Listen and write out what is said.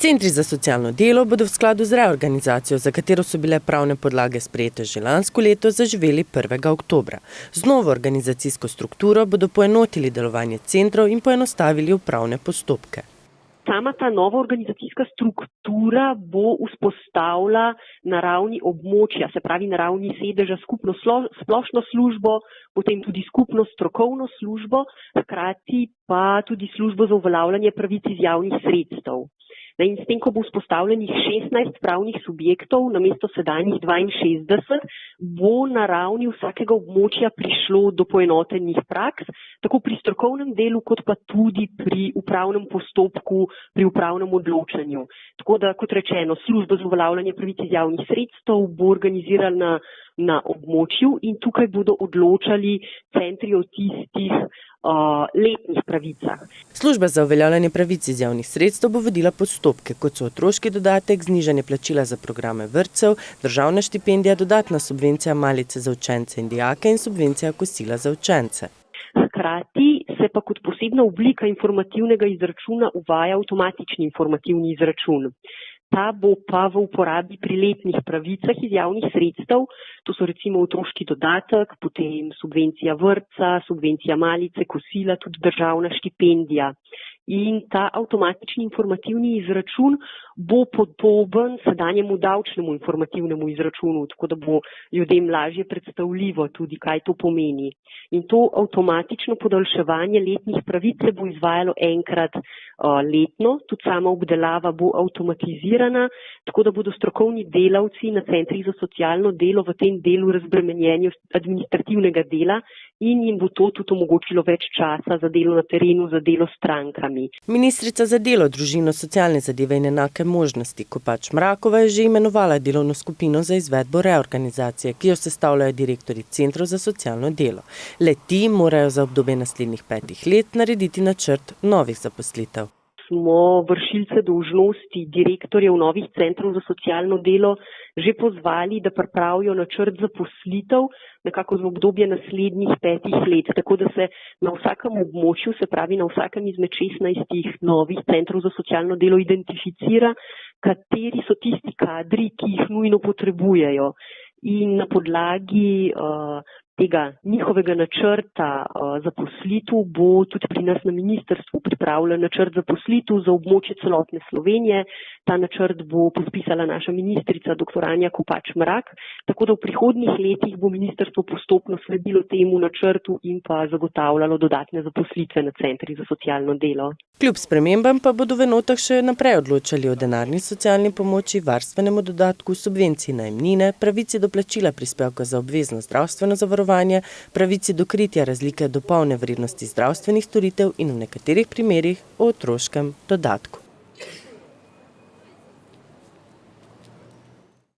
Centri za socialno delo bodo v skladu z reorganizacijo, za katero so bile pravne podlage sprejete že lansko leto, zaživeli 1. oktobra. Z novo organizacijsko strukturo bodo poenotili delovanje centrov in poenostavili upravne postopke. Sama ta nova organizacijska struktura bo vzpostavila na ravni območja, se pravi na ravni sedeža skupno splošno službo, potem tudi skupno strokovno službo, hkrati pa tudi službo za uveljavljanje pravic iz javnih sredstev. In s tem, ko bo vzpostavljenih 16 pravnih subjektov namesto sedanjih 62, bo na ravni vsakega območja prišlo do poenotenih praks, tako pri strokovnem delu, kot pa tudi pri upravnem postopku, pri upravnem odločanju. Tako da, kot rečeno, služba za uveljavljanje pravic iz javnih sredstev bo organizirana na območju in tukaj bodo odločali centri o tistih letnih pravicah. Služba za uveljavljanje pravic iz javnih sredstev bo vodila postopke, kot so otroški dodatek, znižanje plačila za programe vrtcev, državna štipendija, dodatna subvencija malice za učence in dijake in subvencija kosila za učence. Hkrati se pa kot posebna oblika informativnega izračuna uvaja avtomatični informativni izračun. Ta bo pa v uporabi pri letnih pravicah iz javnih sredstev, to so recimo otroški dodatek, potem subvencija vrtca, subvencija malice, kosila, tudi državna štipendija. In ta avtomatični informativni izračun bo podoben sedanjemu davčnemu informativnemu izračunu, tako da bo ljudem lažje predstavljivo tudi, kaj to pomeni. In to avtomatično podaljševanje letnih pravic se bo izvajalo enkrat letno, tudi sama obdelava bo avtomatizirana, tako da bodo strokovni delavci na centrih za socialno delo v tem delu razbremenjeni administrativnega dela in jim bo to tudi omogočilo več časa za delo na terenu, za delo s strankami. Ministrica za delo, družino, socialne zadeve in enake možnosti Kopač Mrakova je že imenovala delovno skupino za izvedbo reorganizacije, ki jo sestavljajo direktorji centrov za socialno delo. Le-ti morajo za obdobje naslednjih 5 let narediti načrt novih zaposlitev. Smo vršilce dolžnosti direktorjev novih centrov za socialno delo že pozvali, da pripravijo načrt zaposlitev nekako za obdobje naslednjih 5 let, tako da se na vsakem območju, se pravi na vsakem izmed 16 novih centrov za socialno delo identificira, kateri so tisti kadri, ki jih nujno potrebujejo. In na podlagi tega njihovega načrta zaposlitev bo tudi pri nas na ministrstvu pripravljen načrt zaposlitev za območje celotne Slovenije. Ta načrt bo podpisala naša ministrica dr. Anja Kopač Mrak, tako da v prihodnjih letih bo ministrstvo postopno sledilo temu načrtu in pa zagotavljalo dodatne zaposlitve na centrih za socialno delo. Kljub spremembam pa bodo v enotah še naprej odločali o denarni socialni pomoči, varstvenemu dodatku, subvenciji najemnine, pravici do plačila prispevka za obvezno zdravstveno zavarovanje, pravici do kritja razlike do polne vrednosti zdravstvenih storitev in v nekaterih primerih o otroškem dodatku.